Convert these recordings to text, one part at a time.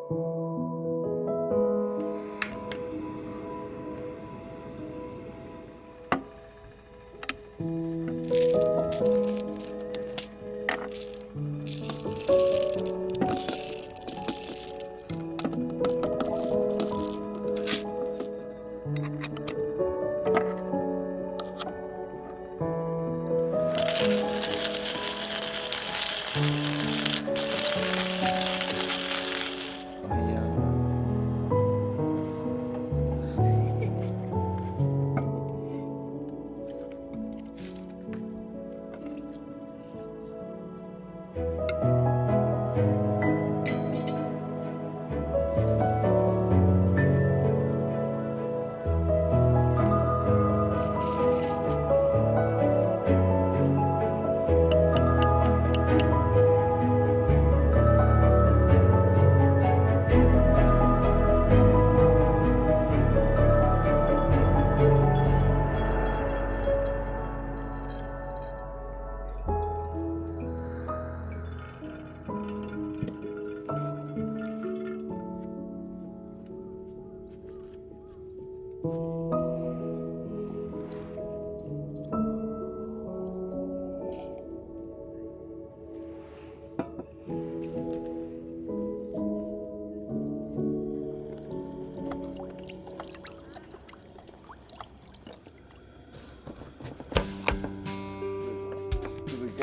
気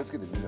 をつけてみて。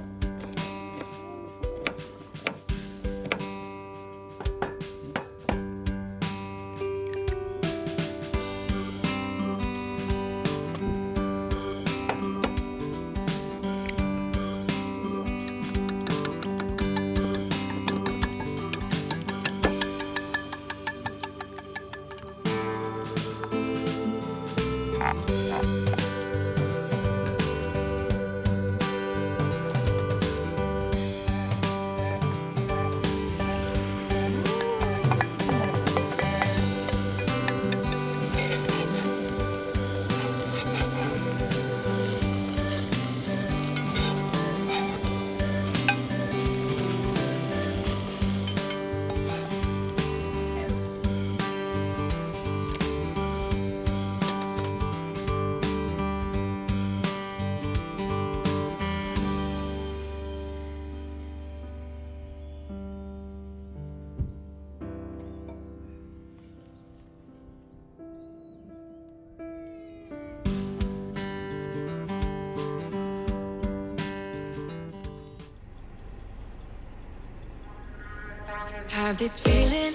Have this feeling,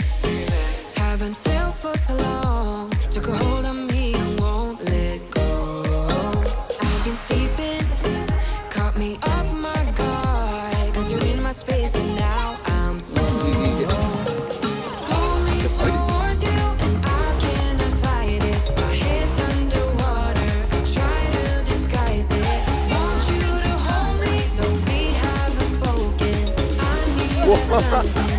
haven't felt for so long. Took a hold of me and won't let go. I've been sleeping, caught me off my guard. Cause you're in my space and now I'm so pull me towards you and I cannot fight it. My head's underwater, I try to disguise it. Want you to hold me, though we haven't spoken. I need something.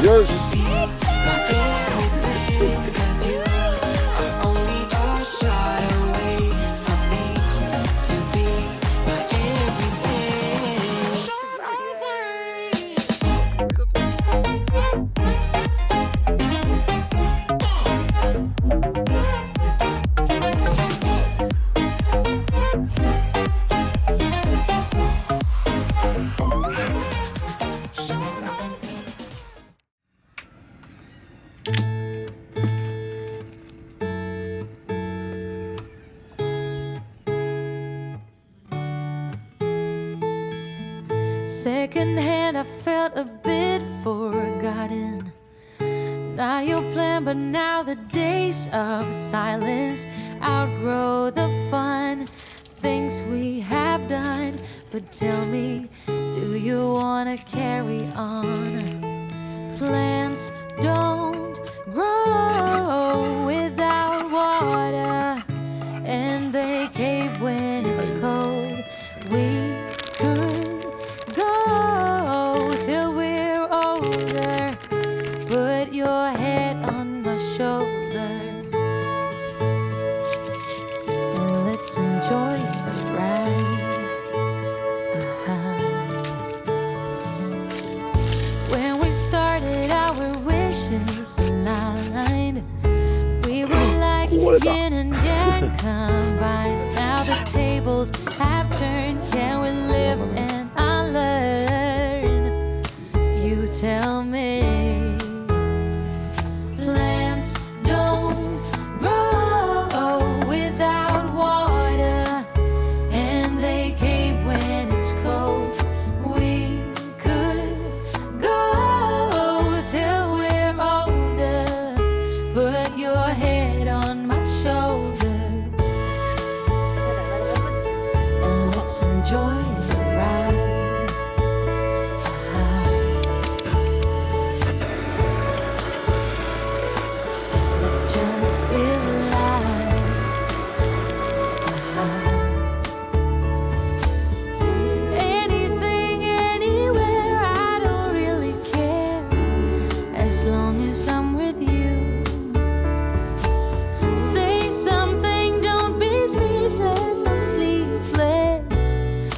Yes. Secondhand, I felt a bit forgotten. Not your plan, but now the days of silence outgrow the fun things we have done. But tell me, do you wanna carry on? Plants don't grow without water, and they cave when it's cold. tables have turned. Can we live and unlearn? You tell me. Plants don't grow without water, and they cave when it's cold. We could go till we're older. Put your head on my shoulder, and let's enjoy the ride. Let's just live life. Anything, anywhere, I don't really care, as long as I'm with you. Say something, don't be speechless. I'm sleepless,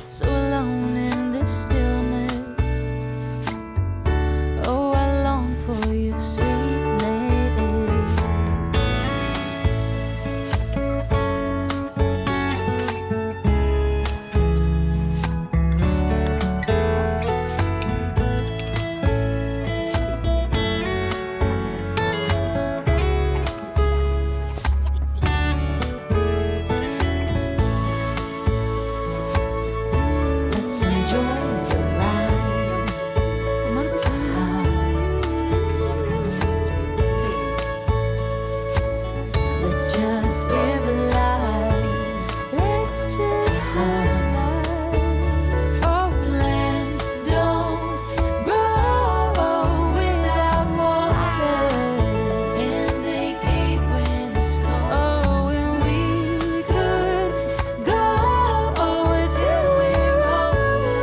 so alone in this stillness. Oh, I long for you, sweetness. Let's enjoy the ride. Let's just live life. Let's just live life. Oh, plants don't grow without water, and they cave when it's cold. Oh, and we could go till we're older.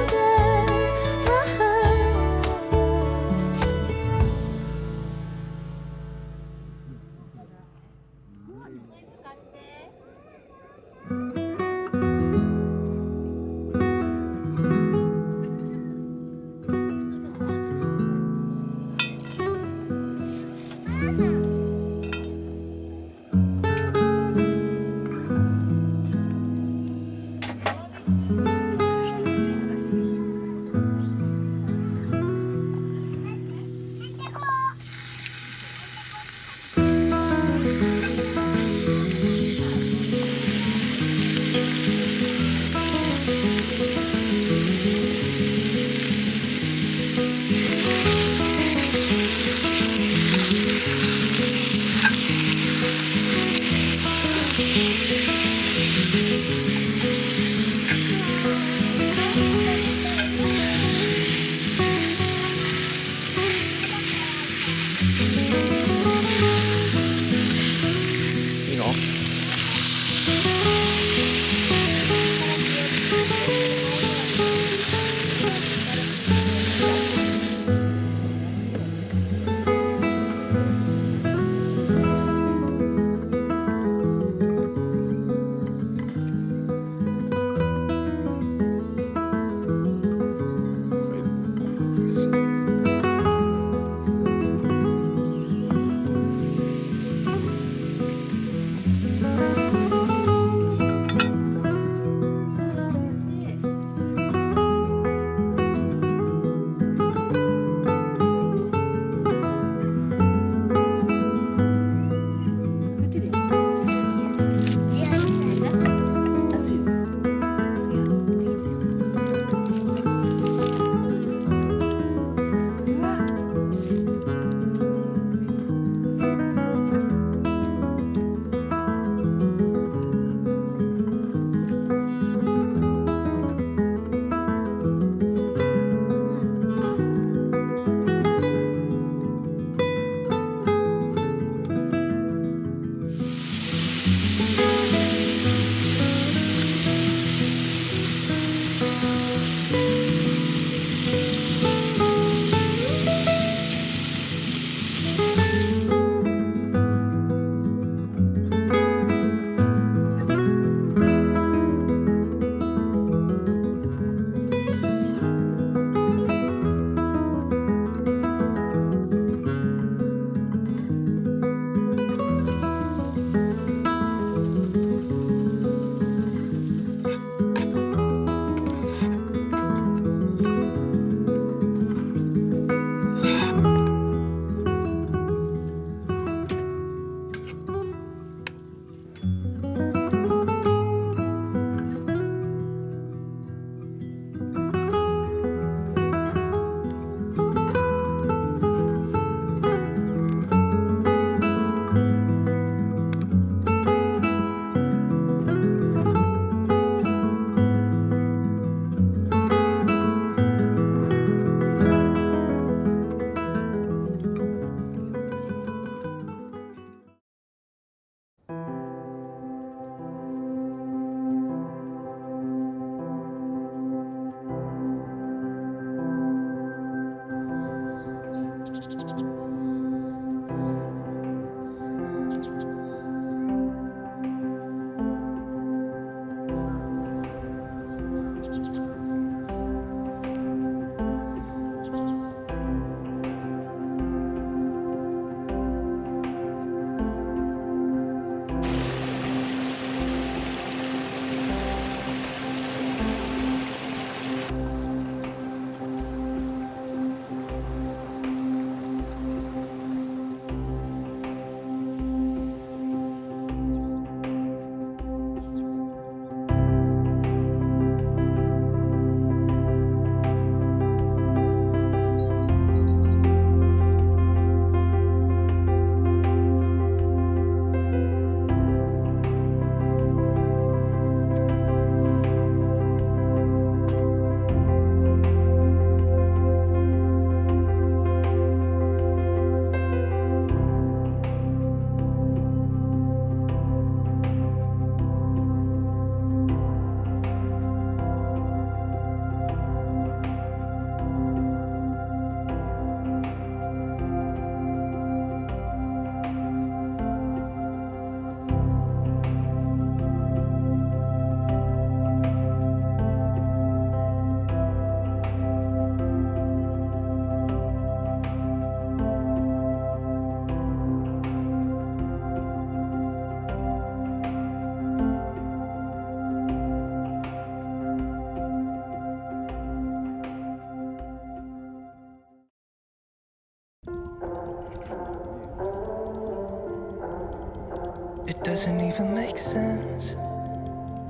doesn't even make sense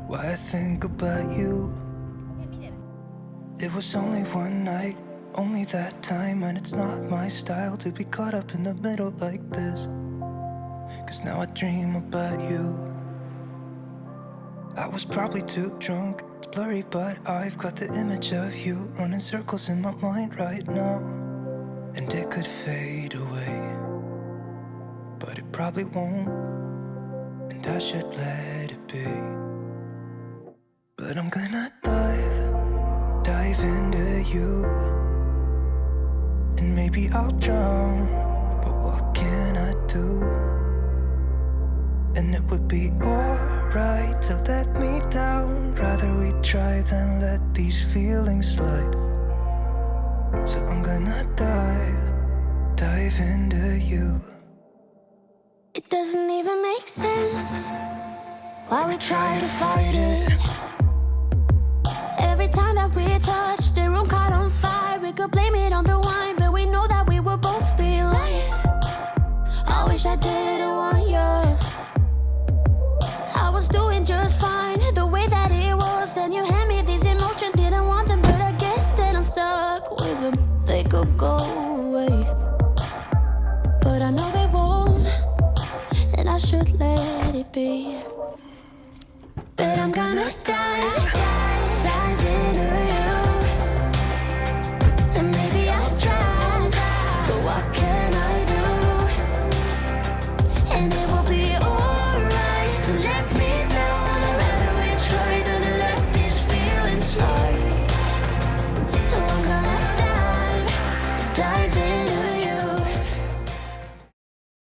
why I think about you. It was only one night, only that time, and it's not my style to be caught up in the middle like this. Cause now I dream about you. I was probably too drunk, it's blurry, but I've got the image of you running circles in my mind right now. And it could fade away, but it probably won't, and I should let it be. But I'm gonna dive into you, and maybe I'll drown, but what can I do? And it would be alright to let me down. Rather we try than let these feelings slide. So I'm gonna dive into you. It doesn't even make sense why we try to fight it. Every time that we touch, the room caught on fire. We could blame it on the wine, but we know that we will both be lying. I wish I didn't want you. I was doing just fine, the way that it was. Then you hand me these emotions, didn't want them, but I guess that I'm stuck with them. They could go away, but I know they won't, and I should let it be. But I'm gonna dive